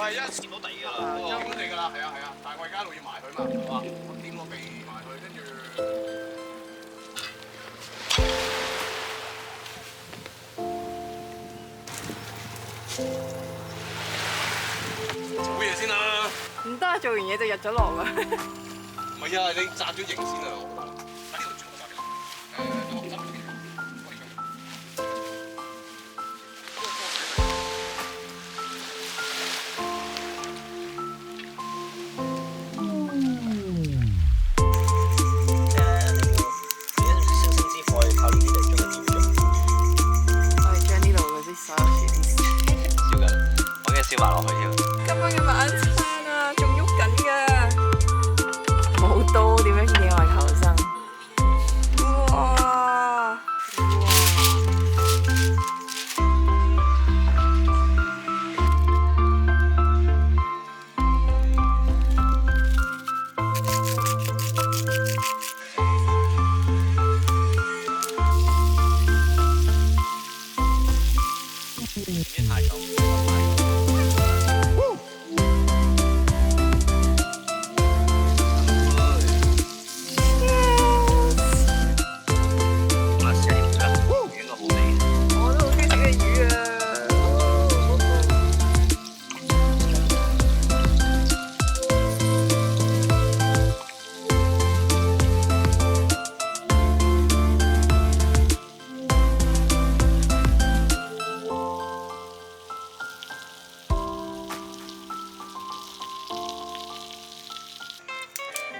係一掂到底㗎啦，掂到地㗎啦，係啊係啊，但係我而家一路要埋佢嘛，係嘛？我掂個鼻埋佢，跟住。做嘢先啦。唔得啊！做完嘢就入咗浪啊！唔係啊，你紮咗型先啊，我覺得。喺呢度全部紮嘅。我執咗嘅。我哋將呢度嗰啲所有樹啲燒緊，我驚燒埋落去添。今晚嘅晚餐啊，仲喐緊㗎，冇刀點樣野外求生？哇！太重。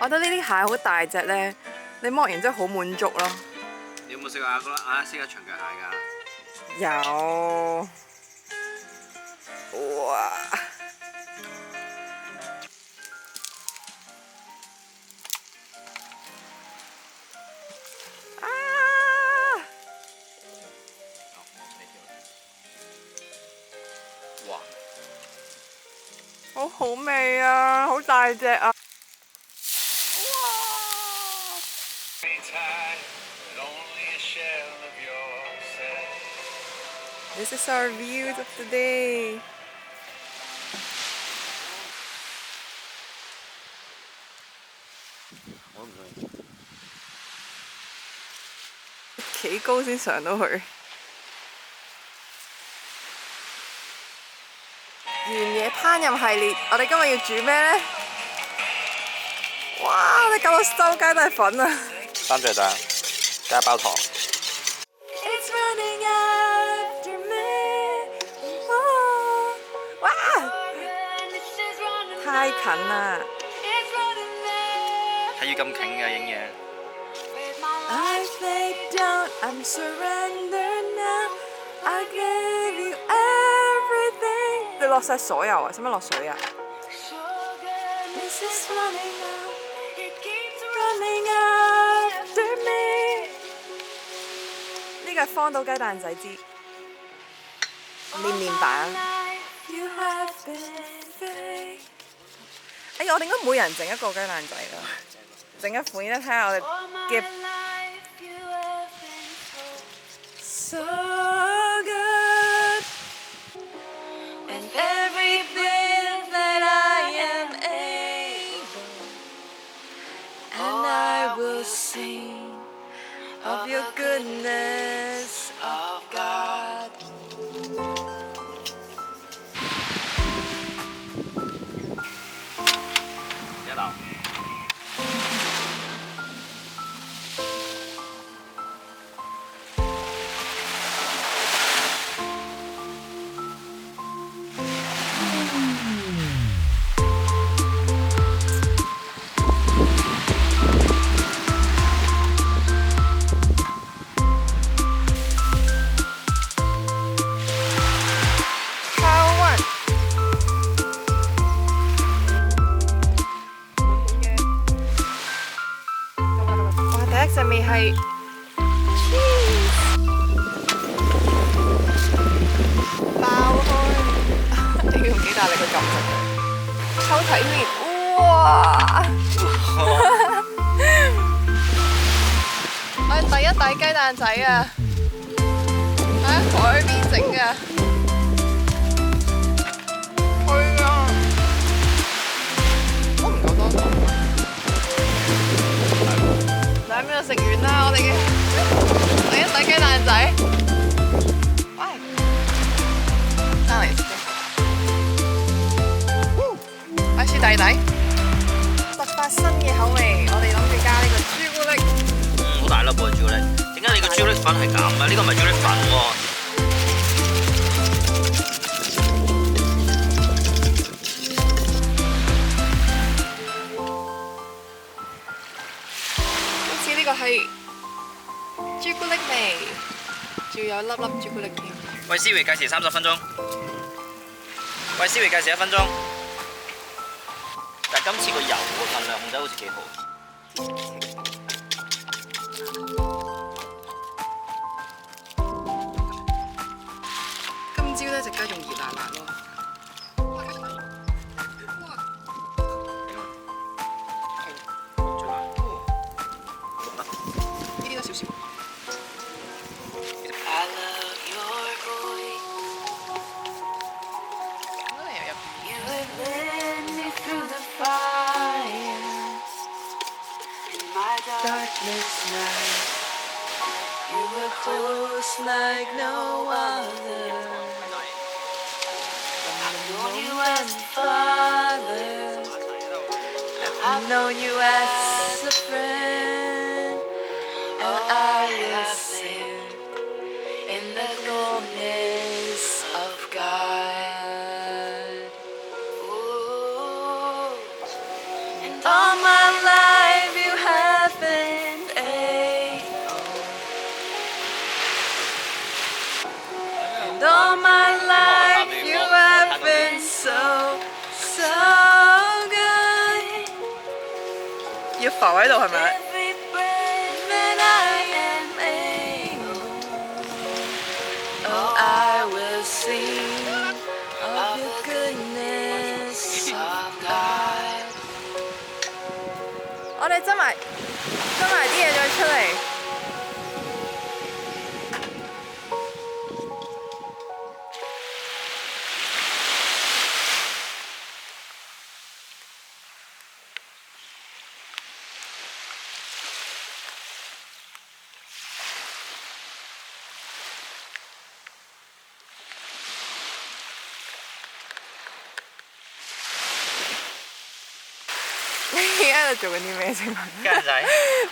我覺得呢啲蟹好大隻咧，你剝完之後好滿足咯。你有冇食過阿識嘅長腳蟹㗎？有，哇！啊！哇！好好味啊，好大隻啊！ This is our views of the day. 我都唔中意。幾高先上到去？原野烹飪系列，我哋今日要煮咩呢？哇！你搞到周街都係粉啊！生雀蛋，加包糖。哇！太近啦！係要咁近嘅影嘢。你落晒所有啊？使乜落水啊？呢個係荒島雞蛋仔之面面版。哎呀，我哋應該每人整一個雞蛋仔啦，整一款咧，睇下我哋嘅。So good, and every bit that I am able, and I will sing of your goodness, of God. 一樓。上面係 cheese 爆開，你要用幾大力去撳佢？抽睇面，哇！我係第一底雞蛋仔啊！喺海邊整㗎，去啊！喺邊度食完啦？我哋嘅第一洗雞蛋仔，喂，生嚟食嘅，開始弟弟，突發新嘅口味，我哋諗住加呢個朱古力。好大粒喎朱古力，點解你個朱古力粉係咁嘅？呢個唔係朱古力粉喎。呢個係朱古力味，仲有粒粒朱古力添。喂，Siri計時30分鐘。喂，Siri計時1分鐘。但係今次個油個份量控制好似幾好。今朝咧隻雞仲熱辣辣咯。Darkness night, you were close like no other. I've known you as a father, I've known you as a friend, and I will sing in the goodness of God. Ooh. And all my life you have been able, and all my life you have been so good. 要浮喺度係咪？ Every breath that I am able, oh I will sing of the goodness of God. 我哋執埋啲嘢再出嚟。你喺度做緊啲咩啫？雞蛋仔。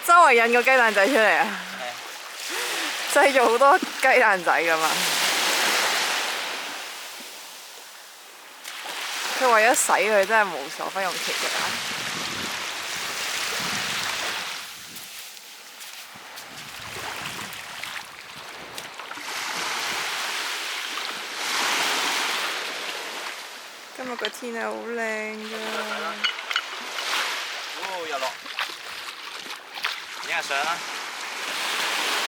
周圍印個雞蛋仔出嚟啊！製造好多雞蛋仔㗎嘛。佢為咗洗佢真係無所不用其極啊！今日個天係好靚㗎。哦，日落。影下相啦。